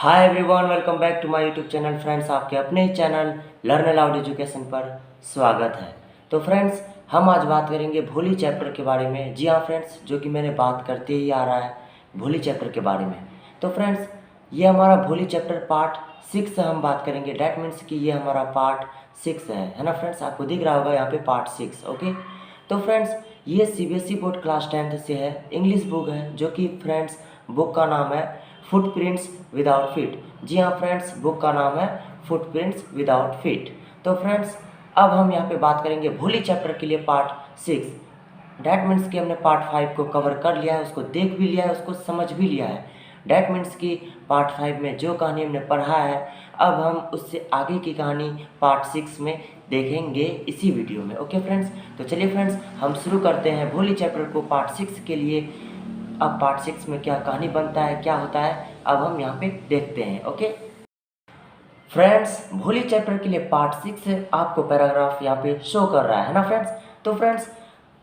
Hi everyone, welcome back to my YouTube channel. Friends, आपके अपने ही चैनल लर्न अलाउड एजुकेशन पर स्वागत है। तो फ्रेंड्स, हम आज बात करेंगे भोली चैप्टर के बारे में। जी हाँ फ्रेंड्स, जो कि मैंने बात करते ही आ रहा है भोली चैप्टर के बारे में। तो फ्रेंड्स, ये हमारा भोली चैप्टर पार्ट 6 हम बात करेंगे। डैट मीन्स कि ये हमारा पार्ट 6 है ना फ्रेंड्स। आपको दिख रहा होगा यहाँ पे पार्ट 6। ओके, तो फ्रेंड्स, ये सीबीएसई बोर्ड क्लास 10th से है। इंग्लिश बुक है, जो कि फ्रेंड्स बुक का नाम है फुटप्रिंट्स विदाउट फीट। जी हाँ फ्रेंड्स, बुक का नाम है फुटप्रिंट्स विदाउट फीट। तो फ्रेंड्स, अब हम यहाँ पे बात करेंगे भोली चैप्टर के लिए पार्ट 6। डैट मीन्स कि हमने पार्ट 5 को कवर कर लिया है, उसको देख भी लिया है, उसको समझ भी लिया है। डैट मीन्स कि पार्ट 5 में जो कहानी हमने पढ़ा है, अब हम उससे आगे की कहानी पार्ट 6 में देखेंगे इसी वीडियो में। ओके फ्रेंड्स, तो चलिए फ्रेंड्स, हम शुरू करते हैं भोली चैप्टर को पार्ट 6 के लिए। अब पार्ट 6 में क्या कहानी बनता है, क्या होता है, अब हम यहाँ पे देखते हैं। ओके फ्रेंड्स, भोली चैप्टर के लिए पार्ट 6 आपको पैराग्राफ यहाँ पे शो कर रहा है ना फ्रेंड्स। तो फ्रेंड्स,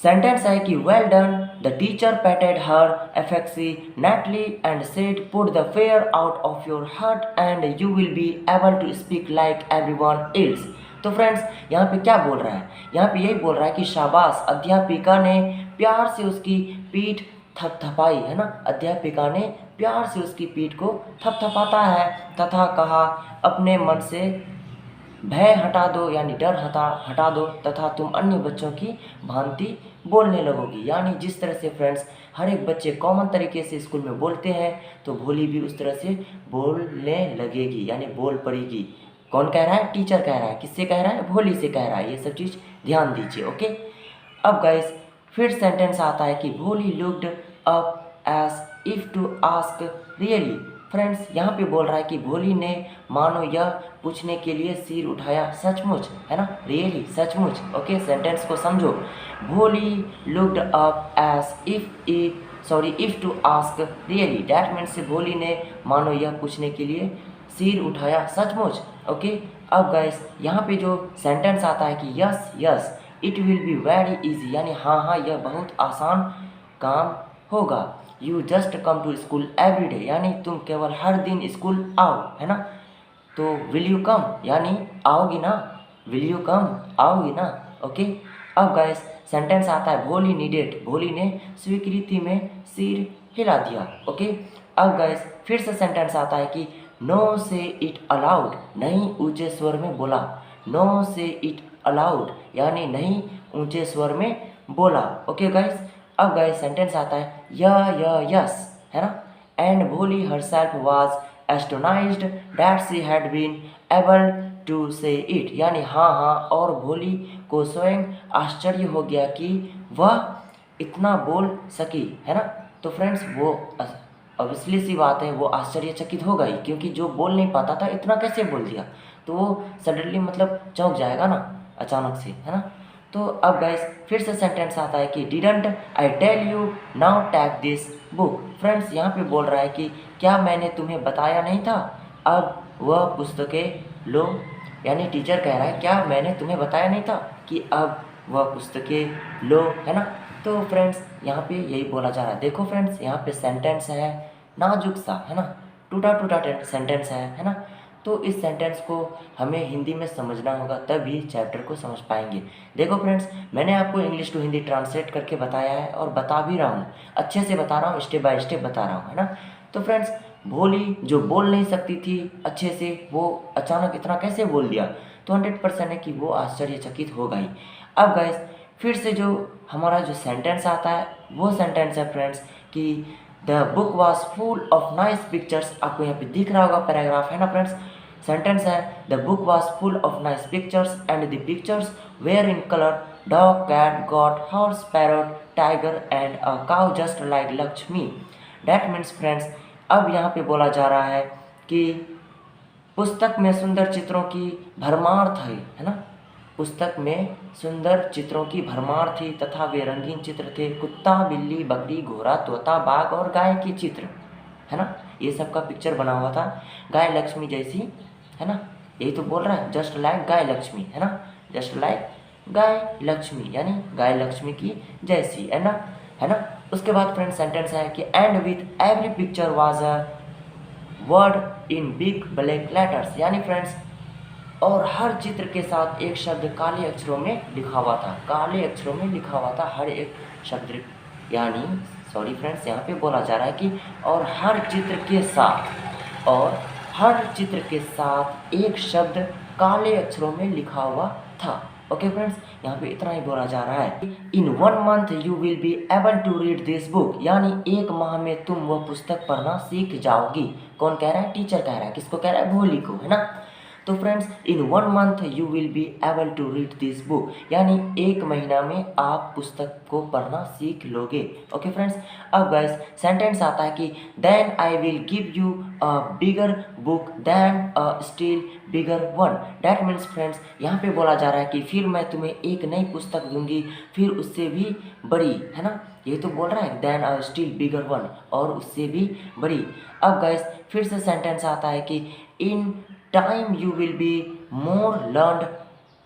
सेंटेंस है कि well done, the teacher पैटेड her affectionately and said, put the fear out of your heart and you will be able to speak like everyone else। तो फ्रेंड्स, यहाँ पे क्या बोल रहा है, यहाँ पे यही बोल रहा है कि शाबाश, अध्यापिका ने प्यार से उसकी पीठ थपथपाई, है ना। अध्यापिका ने प्यार से उसकी पीठ को थपथपाता है तथा कहा, अपने मन से भय हटा दो, यानी डर हटा दो तथा तुम अन्य बच्चों की भांति बोलने लगोगी। यानी जिस तरह से फ्रेंड्स हर एक बच्चे कॉमन तरीके से स्कूल में बोलते हैं, तो भोली भी उस तरह से बोलने लगेगी, यानी बोल पड़ेगी। कौन कह रहा है? टीचर कह रहा है। किससे कह रहा है? भोली से कह रहा है। ये सब चीज़ ध्यान दीजिए। ओके, अब गाइस फिर सेंटेंस आता है कि Bholi looked up as if to ask really. Friends, यहाँ पे बोल रहा है कि भोली ने मानो यह पूछने के लिए सिर उठाया, सचमुच, है ना, रियली, सचमुच। ओके, सेंटेंस को समझो। Bholi looked up as if to ask really. That means Bholi ने मानो यह पूछने के लिए सिर उठाया, सचमुच। ओके, अब गाइस यहाँ पे जो सेंटेंस आता है कि yes yes it will be very easy, यानी हाँ हाँ, यह बहुत आसान काम होगा। You just come to school every day, यानी तुम केवल हर दिन स्कूल आओ, है ना। तो विल यू कम, यानी आओगी ना, विल यू कम, आओगी ना। ओके, अब गाइस सेंटेंस आता है भोली नीडेड। भोली ने स्वीकृति में सिर हिला दिया। ओके, अब गाइस फिर से सेंटेंस आता है कि नो से इट अलाउड, नहीं ऊंचे स्वर में बोला। नो से इट अलाउड, यानी नहीं ऊंचे स्वर में बोला। ओके गाइस, अब गाइस सेंटेंस आता है यस, है ना। And Bholi herself was astonished that she had been able to say it, यानी हाँ हाँ, और भोली को स्वयं आश्चर्य हो गया कि वह इतना बोल सकी, है ना। तो फ्रेंड्स, वो ऑब्वियसली सी बात है, वो आश्चर्यचकित हो गई, क्योंकि जो बोल नहीं पाता था इतना कैसे बोल दिया, तो वो सडनली मतलब चौंक जाएगा ना, अचानक से, है ना। तो अब गाइस फिर से सेंटेंस आता है कि didn't I tell you now take this book. Friends, यहाँ पे बोल रहा है कि क्या मैंने तुम्हें बताया नहीं था, अब वह पुस्तकें लो। यानी टीचर कह रहा है, क्या मैंने तुम्हें बताया नहीं था कि अब वह पुस्तकें लो, है ना। तो फ्रेंड्स, यहाँ पे यही बोला जा रहा है। देखो फ्रेंड्स, यहाँ पे सेंटेंस है नाजुक सा, है ना, टूटा टूटा सेंटेंस है ना। तो इस सेंटेंस को हमें हिंदी में समझना होगा, तभी चैप्टर को समझ पाएंगे। देखो फ्रेंड्स, मैंने आपको इंग्लिश टू हिंदी ट्रांसलेट करके बताया है और बता भी रहा हूँ, अच्छे से बता रहा हूँ, स्टेप बाय स्टेप बता रहा हूँ, है ना। तो फ्रेंड्स, भोली जो बोल नहीं सकती थी अच्छे से, वो अचानक इतना कैसे बोल दिया, तो 100% है कि वो आश्चर्यचकित हो गई। अब गाइस फिर से जो हमारा जो सेंटेंस आता है, वो सेंटेंस है फ्रेंड्स कि the book was full of nice pictures. आपको यहाँ पे दिख रहा होगा पैराग्राफ, है ना फ्रेंड्स। सेंटेंस है the book was full of nice pictures and the pictures were in colour dog, cat, goat, horse, parrot, tiger and a cow just like Lakshmi. That means friends, अब यहाँ पे बोला जा रहा है कि पुस्तक में सुंदर चित्रों की भरमार थी, है ना। पुस्तक में सुंदर चित्रों की भरमार थी तथा वे रंगीन चित्र थे। कुत्ता, बिल्ली, बकरी, घोड़ा, तोता, बाघ और गाय के चित्र, है ना, ये सब का पिक्चर बना हुआ था। गाय लक्ष्मी जैसी, है ना, यही तो बोल रहा है, जस्ट लाइक गाय लक्ष्मी, है ना, जस्ट लाइक गाय लक्ष्मी, यानी गाय लक्ष्मी की जैसी, है ना। उसके बाद फ्रेंड सेंटेंस है कि and with every picture was a word in big black letters, यानी फ्रेंड्स और हर चित्र के साथ एक शब्द काले अक्षरों में लिखा हुआ था, काले अक्षरों में लिखा हुआ था हर एक शब्द, यानी सॉरी फ्रेंड्स यहाँ पे बोला जा रहा है कि और हर चित्र के साथ, और हर चित्र के साथ एक शब्द काले अक्षरों में लिखा हुआ था। ओके फ्रेंड्स, यहाँ पे इतना ही बोला जा रहा है। In 1 month you will be able to read this book, यानी 1 माह में तुम वह पुस्तक पढ़ना सीख जाओगी। कौन कह रहा है? टीचर कह रहा है। किसको कह रहा है? भोली को, है ना। तो friends in 1 month you will be able to read this book, यानी 1 महीना में आप पुस्तक को पढ़ना सीख लोगे। ओके फ्रेंड्स, अब गाइस सेंटेंस आता है कि then I will give you a bigger book then a still bigger one. That means friends यहाँ पे बोला जा रहा है कि फिर मैं तुम्हें एक नई पुस्तक दूंगी, फिर उससे भी बड़ी, है ना। ये तो बोल रहा है then a still bigger one, और उससे भी बड़ी। अब गाइस फिर से सेंटेंस आता है कि in time you will be more learned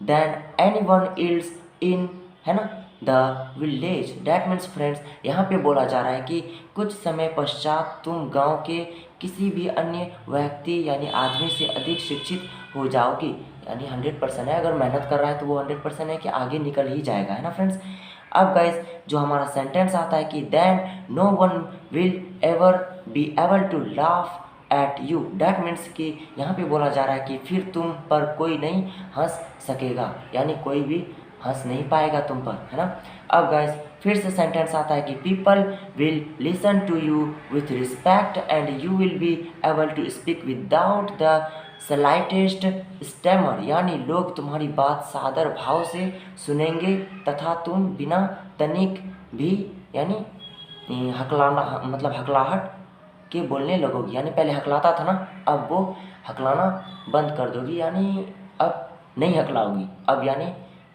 than anyone else in, है ना, the village. That means friends यहाँ पे बोला जा रहा है कि कुछ समय पश्चात तुम गांव के किसी भी अन्य व्यक्ति यानी आदमी से अधिक शिक्षित हो जाओगी, यानी 100% है। अगर मेहनत कर रहा है तो वो 100% है कि आगे निकल ही जाएगा, है ना फ्रेंड्स। अब गाइस जो हमारा सेंटेंस आता है कि then no one will ever be able to laugh at you. That means कि यहाँ पे बोला जा रहा है कि फिर तुम पर कोई नहीं हंस सकेगा, यानी कोई भी हंस नहीं पाएगा तुम पर, है ना। अब गाइस फिर से सेंटेंस आता है कि people will listen to you with respect and you will be able to speak without the slightest stammer, यानी लोग तुम्हारी बात सादर भाव से सुनेंगे तथा तुम बिना तनिक भी यानी हकलाना मतलब हकलाहट के बोलने लगोगी। यानी पहले हकलाता था ना, अब वो हकलाना बंद कर दोगी, यानी अब नहीं हकलाओगी, अब यानी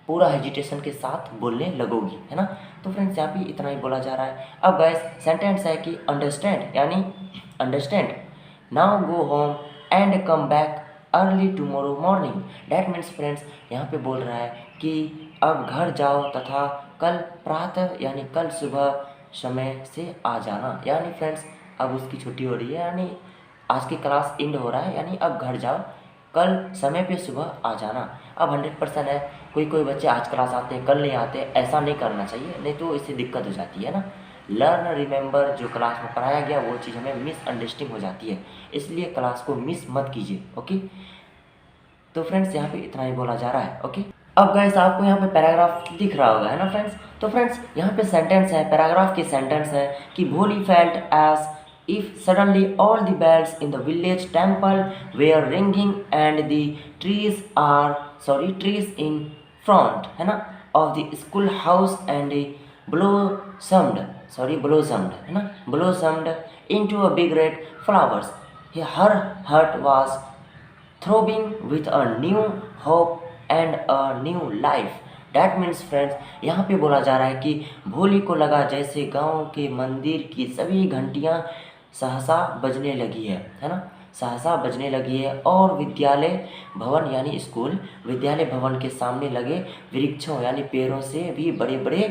पूरा हेजिटेशन के साथ बोलने लगोगी, है ना। तो फ्रेंड्स यहाँ पे इतना ही बोला जा रहा है। अब गाइस सेंटेंस है कि अंडरस्टैंड, यानी understand now go home and come back early tomorrow morning. That means friends यहाँ पे बोल रहा है कि अब घर जाओ तथा कल प्रातः यानी कल सुबह समय से आ जाना, यानी फ्रेंड्स अब उसकी छुट्टी हो रही है, यानी आज की क्लास एंड हो रहा है, यानी अब घर जाओ कल समय पे सुबह आ जाना। अब 100% है, कोई कोई बच्चे आज क्लास आते हैं कल नहीं आते, ऐसा नहीं करना चाहिए, नहीं तो इससे दिक्कत हो जाती है ना। लर्न रिमेंबर, जो क्लास में पढ़ाया गया वो चीज़ हमें मिसअंडरस्टैंडिंग हो जाती है, इसलिए क्लास को मिस मत कीजिए। ओके, तो फ्रेंड्स यहाँ पे इतना ही बोला जा रहा है। ओके, अब गाइस आपको यहाँ पे पैराग्राफ दिख रहा होगा, है ना फ्रेंड्स। तो फ्रेंड्स यहाँ पे सेंटेंस है, पैराग्राफ की सेंटेंस है कि Bholi felt as if suddenly all the bells in the village temple were ringing and the trees in front, है ना, of the school house and blossomed, है ना, blossomed into a big red flowers. Her heart was throbbing with a new hope and a new life. That means friends यहाँ पे बोला जा रहा है कि भोली को लगा जैसे गांव के मंदिर की सभी घंटियाँ सहसा बजने लगी है ना, सहसा बजने लगी है, और विद्यालय भवन यानी स्कूल, विद्यालय भवन के सामने लगे वृक्षों यानी पेड़ों से भी बड़े बड़े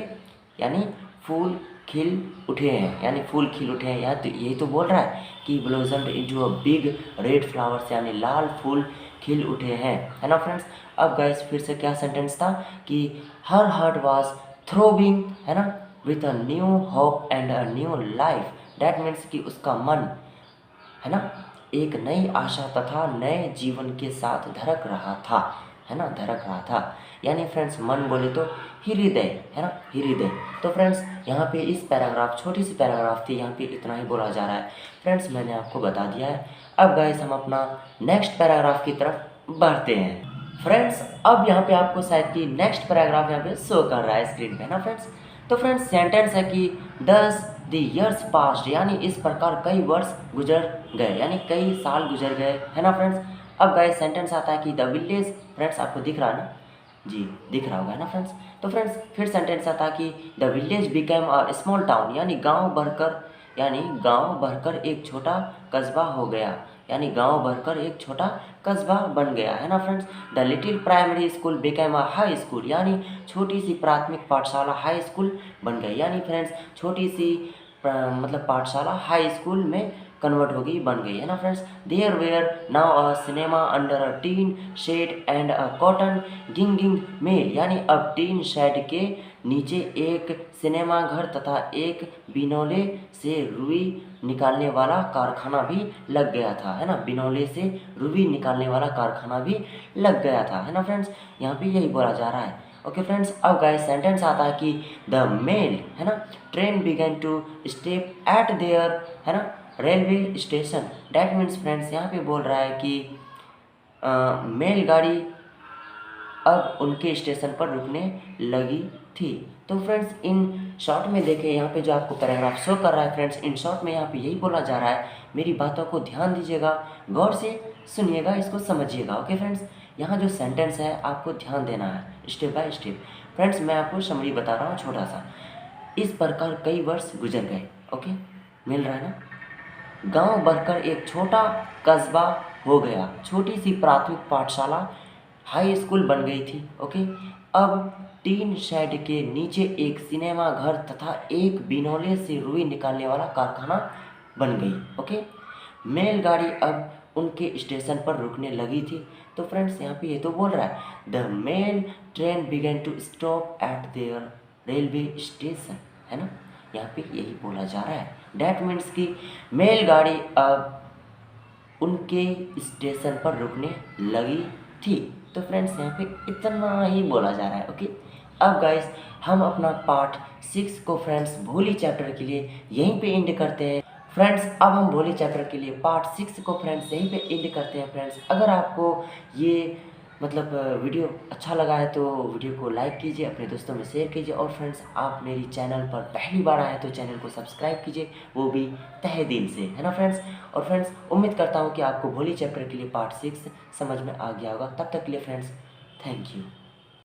यानी फूल खिल उठे हैं, यानी फूल खिल उठे हैं। यहाँ तो यही तो बोल रहा है कि blossomed into a big red flowers, यानी लाल फूल खिल उठे हैं, है ना फ्रेंड्स। अब गाइस फिर से क्या सेंटेंस था कि हर हार्ट वाज थ्रोबिंग, है ना, with a new hope and a new life. That means कि उसका मन, है ना, एक नई आशा तथा नए जीवन के साथ धड़क रहा था, है ना, धड़क रहा था। यानी फ्रेंड्स मन बोले तो हृदय, है ना, हृदय। तो फ्रेंड्स यहाँ पे इस पैराग्राफ, छोटी सी पैराग्राफ थी, यहाँ पे इतना ही बोला जा रहा है फ्रेंड्स, मैंने आपको बता दिया है। अब गाइस हम अपना नेक्स्ट पैराग्राफ की तरफ बढ़ते हैं फ्रेंड्स। अब यहाँ पे आपको शायद कि नेक्स्ट पैराग्राफ यहाँ पे शो कर रहा है स्क्रीन पे, है ना फ्रेंड्स। तो फ्रेंड्स सेंटेंस है कि 10 द ईयर्स पास्ट, यानी इस प्रकार कई वर्ष गुजर गए, यानी कई साल गुजर गए, है ना फ्रेंड्स। अब गाइस सेंटेंस आता है कि द विलेज, फ्रेंड्स आपको दिख रहा है ना, जी दिख रहा होगा ना फ्रेंड्स। तो फ्रेंड्स फिर सेंटेंस आता है कि the village became a small town, यानी गांव भरकर एक छोटा कस्बा हो गया, यानी गांव भरकर एक छोटा कस्बा बन गया, है ना friends. The little primary school became a high school, यानी छोटी सी प्राथमिक पाठशाला हाई स्कूल बन गई, यानी फ्रेंड्स छोटी सी मतलब पाठशाला हाई स्कूल में कन्वर्ट हो गई, बन गई, है ना friends. There were now a cinema under a tin shed and a cotton गिंगिंग मिल, यानी अब टीन शेड के नीचे एक सिनेमा घर तथा एक बिनौले से रुई निकालने वाला कारखाना भी लग गया था, है ना। बिनौले से रुई निकालने वाला कारखाना भी लग गया था, है ना फ्रेंड्स। यहाँ पे यही बोला जा रहा है। ओके फ्रेंड्स, अब गाइस सेंटेंस आता है कि द मेल, है ना, train began to step at there, है ना, railway station. That means friends यहाँ पे बोल रहा है कि मेल गाड़ी अब उनके स्टेशन पर रुकने लगी थी। तो फ्रेंड्स इन शॉर्ट में देखें, यहाँ पे जो आपको पैराग्राफ शो कर रहा है फ्रेंड्स, इन शॉर्ट में यहाँ पे यही बोला जा रहा है। मेरी बातों को ध्यान दीजिएगा, गौर से सुनिएगा, इसको समझिएगा। ओके फ्रेंड्स, यहाँ जो सेंटेंस है आपको ध्यान देना है स्टेप बाय स्टेप। फ्रेंड्स मैं आपको समरी बता रहा हूँ छोटा सा। इस प्रकार कई वर्ष गुजर गए। ओके, मिल रहा है ना। गांव बढ़कर एक छोटा कस्बा हो गया। छोटी सी प्राथमिक पाठशाला हाई स्कूल बन गई थी। ओके, अब टीन शेड के नीचे एक सिनेमा घर तथा एक बिनौले से रुई निकालने वाला कारखाना बन गई। ओके, मेलगाड़ी अब उनके स्टेशन पर रुकने लगी थी। तो फ्रेंड्स यहाँ पे ये तो बोल रहा है the mail train began to stop at there railway station, है ना। यहाँ पे यही बोला जा रहा है। डैट मीन्स कि मेलगाड़ी अब उनके स्टेशन पर रुकने लगी थी। तो फ्रेंड्स यहाँ पे इतना ही बोला जा रहा है। ओके, अब गाइस हम अपना पार्ट 6 को फ्रेंड्स भोली चैप्टर के लिए यहीं पे एंड करते हैं। फ्रेंड्स अब हम भोली चैप्टर के लिए पार्ट 6 को फ्रेंड्स यहीं पे एंड करते हैं। फ्रेंड्स अगर आपको ये मतलब वीडियो अच्छा लगा है तो वीडियो को लाइक कीजिए, अपने दोस्तों में शेयर कीजिए, और फ्रेंड्स आप मेरी चैनल पर पहली बार आए तो चैनल को सब्सक्राइब कीजिए, वो भी तहे दिल से, है ना फ्रेंड्स। और फ्रेंड्स उम्मीद करता हूँ कि आपको भोली चैप्टर के लिए पार्ट 6 समझ में आ गया होगा। तब तक के लिए फ्रेंड्स थैंक यू।